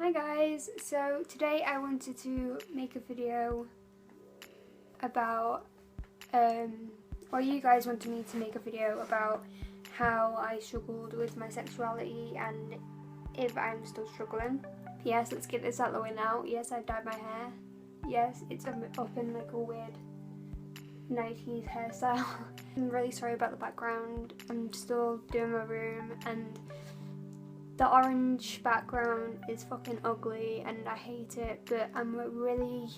Hi guys, so today I wanted to make a video about, or you guys wanted me to make a video about how I struggled with my sexuality and if I'm still struggling. Yes, let's get this out of the way now. Yes, I've dyed my hair. Yes, it's up in like a weird 90s hairstyle. I'm really sorry about the background. I'm still doing my room and the orange background is fucking ugly and I hate it, but I'm a really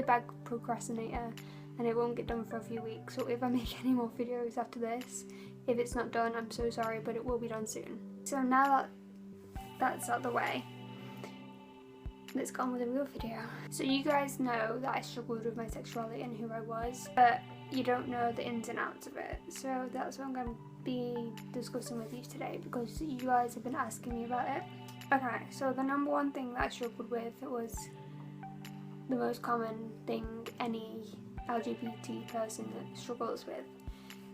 bad procrastinator and it won't get done for a few weeks. So if I make any more videos after this, if it's not done, I'm so sorry, but it will be done soon. So now that that's out the way, let's go on with the real video. So you guys know that I struggled with my sexuality and who I was, but you don't know the ins and outs of it. So that's what I'm going to be discussing with you today because you guys have been asking me about it. Okay, so the number one thing that I struggled with was the most common thing any LGBT person struggles with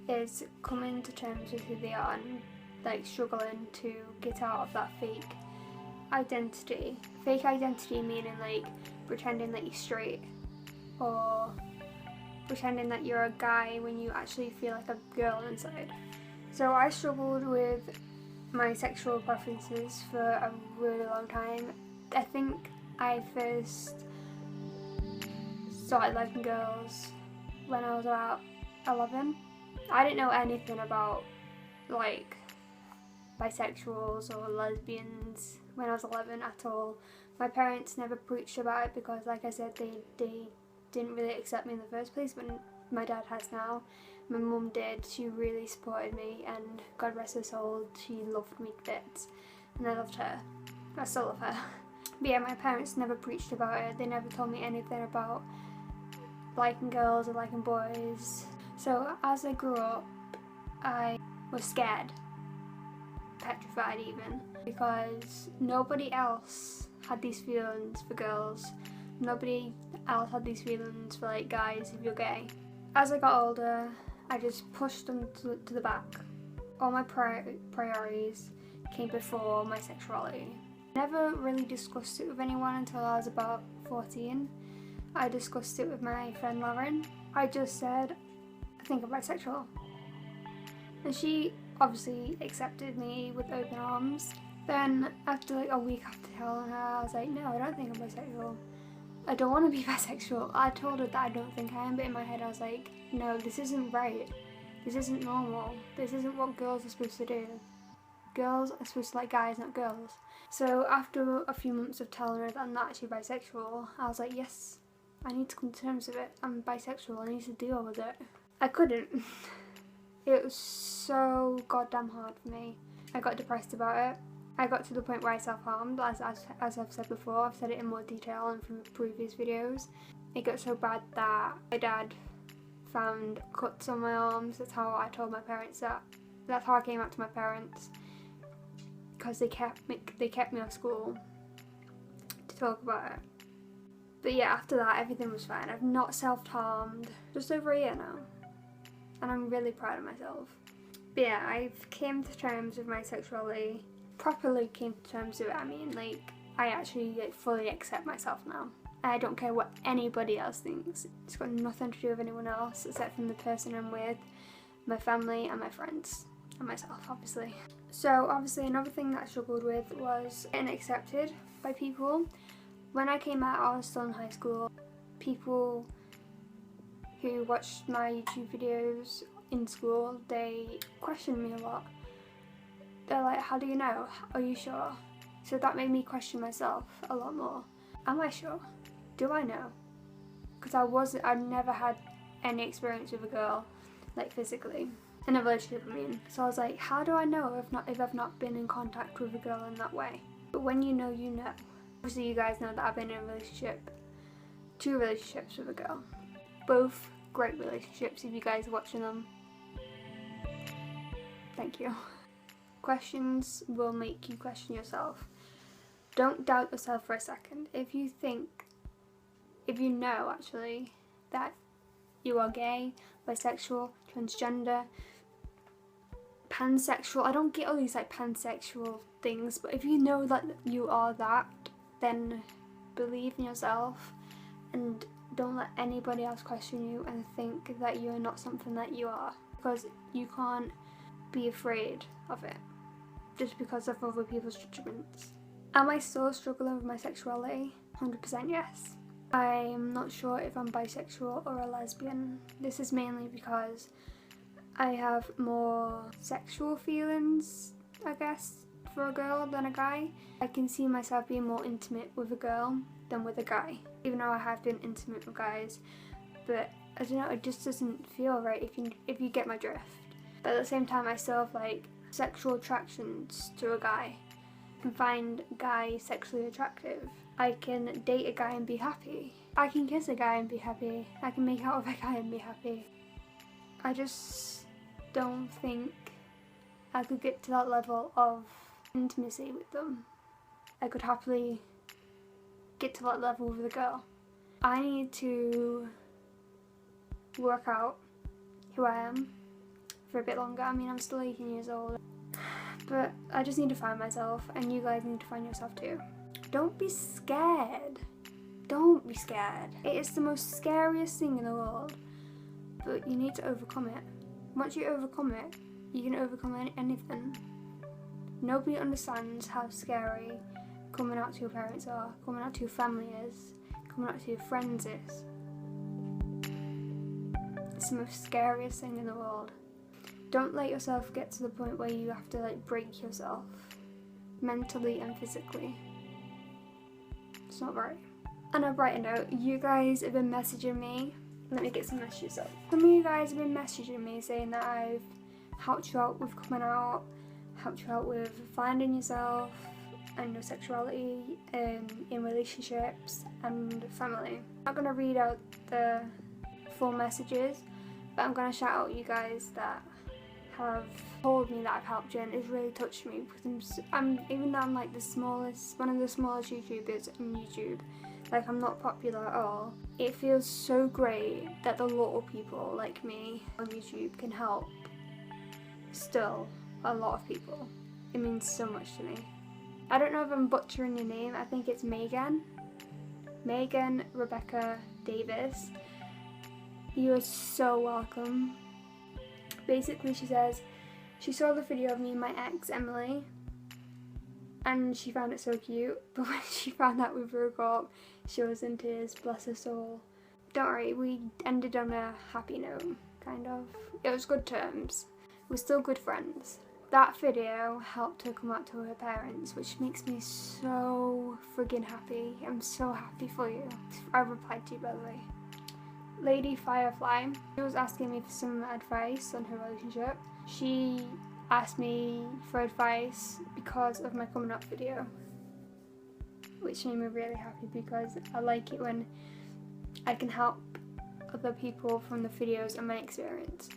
is coming to terms with who they are and like struggling to get out of that fake identity. Fake identity meaning like pretending that you're straight or pretending that you're a guy when you actually feel like a girl inside. So I struggled with my sexual preferences for a really long time. I think I first started liking girls when I was about 11. I didn't know anything about like bisexuals or lesbians when I was 11 at all. My parents never preached about it because, like I said, they didn't really accept me in the first place, but my dad has now. My mum did. She really supported me and God rest her soul, she loved me to bits and I loved her. I still love her. But yeah, my parents never preached about it. They never told me anything about liking girls or liking boys. So as I grew up, I was scared, petrified even, because nobody else had these feelings for girls. Nobody else had these feelings for like guys if you're gay. As I got older, I just pushed them to the back. All my priorities came before my sexuality. Never really discussed it with anyone until I was about 14. I discussed it with my friend Lauren. I just said, I think I'm bisexual. And she obviously accepted me with open arms. Then after like a week after telling her, I was like, no, I don't think I'm bisexual. I don't want to be bisexual. I told her that I don't think I am, but in my head I was like, no, this isn't right. This isn't normal. This isn't what girls are supposed to do. Girls are supposed to like guys, not girls. So after a few months of telling her that I'm not actually bisexual, I was like, yes, I need to come to terms with it. I'm bisexual. I need to deal with it. I couldn't. It was so goddamn hard for me. I got depressed about it. I got to the point where I self-harmed, as I've said before. I've said it in more detail and from previous videos. It got so bad that my dad found cuts on my arms. That's how I told my parents that. That's how I came out to my parents, because they kept me off school to talk about it. But yeah, after that everything was fine. I've not self-harmed just over a year now, and I'm really proud of myself. But yeah, I've came to terms with my sexuality. Properly came to terms with it. I mean, like, I actually like fully accept myself now. I don't care what anybody else thinks. It's got nothing to do with anyone else except from the person I'm with, my family and my friends, and myself obviously. So obviously another thing that I struggled with was getting accepted by people. When I came out, I was still in high school. People who watched my YouTube videos in school, they questioned me a lot. They're like, how do you know? Are you sure? So that made me question myself a lot more. Am I sure? Do I know? Because I've never had any experience with a girl, like physically, in a relationship I mean. So I was like, how do I know if I've not been in contact with a girl in that way? But when you know, you know. Obviously you guys know that I've been in a relationship, 2 relationships with a girl. Both great relationships. If you guys are watching them, thank you. Questions will make you question yourself. Don't doubt yourself for a second. If you know actually that you are gay, bisexual, transgender, pansexual, I don't get all these like pansexual things, but if you know that you are that, then believe in yourself and don't let anybody else question you and think that you're not something that you are, because you can't be afraid of it just because of other people's judgments. Am I still struggling with my sexuality? 100% yes. I'm not sure if I'm bisexual or a lesbian. This is mainly because I have more sexual feelings, I guess, for a girl than a guy. I can see myself being more intimate with a girl than with a guy, even though I have been intimate with guys, but I don't know, it just doesn't feel right if you get my drift. But at the same time, I still have like sexual attractions to a guy. I can find guys sexually attractive. I can date a guy and be happy. I can kiss a guy and be happy. I can make out with a guy and be happy. I just don't think I could get to that level of intimacy with them. I could happily get to that level with a girl. I need to work out who I am for a bit longer. I mean, I'm still 18 years old, but I just need to find myself, and you guys need to find yourself too. Don't be scared. Don't be scared. It is the most scariest thing in the world, but you need to overcome it. Once you overcome it, you can overcome anything. Nobody understands how scary coming out to your parents are, coming out to your family is, coming out to your friends is. It's the most scariest thing in the world. Don't let yourself get to the point where you have to like break yourself, mentally and physically. It's not right. On a brighter note, you guys have been messaging me. Let me get some messages up. Some of you guys have been messaging me saying that I've helped you out with coming out, helped you out with finding yourself and your sexuality in relationships and family. I'm not going to read out the full messages, but I'm going to shout out you guys that have told me that I've helped you, and it's really touched me because even though I'm like one of the smallest YouTubers on YouTube, like I'm not popular at all, it feels so great that the little people like me on YouTube can help still a lot of people. It means so much to me. I don't know if I'm butchering your name. I think it's Megan Rebecca Davis. You are so welcome. Basically, she says she saw the video of me and my ex Emily and she found it so cute, but when she found out we broke up, she was in tears, bless her soul. Don't worry, we ended on a happy note, kind of. It was good terms. We're still good friends. That video helped her come out to her parents, which makes me so friggin' happy. I'm so happy for you. I replied to you, by the way. Lady Firefly, she was asking me for some advice on her relationship. She asked me for advice because of my coming up video, which made me really happy because I like it when I can help other people from the videos and my experience.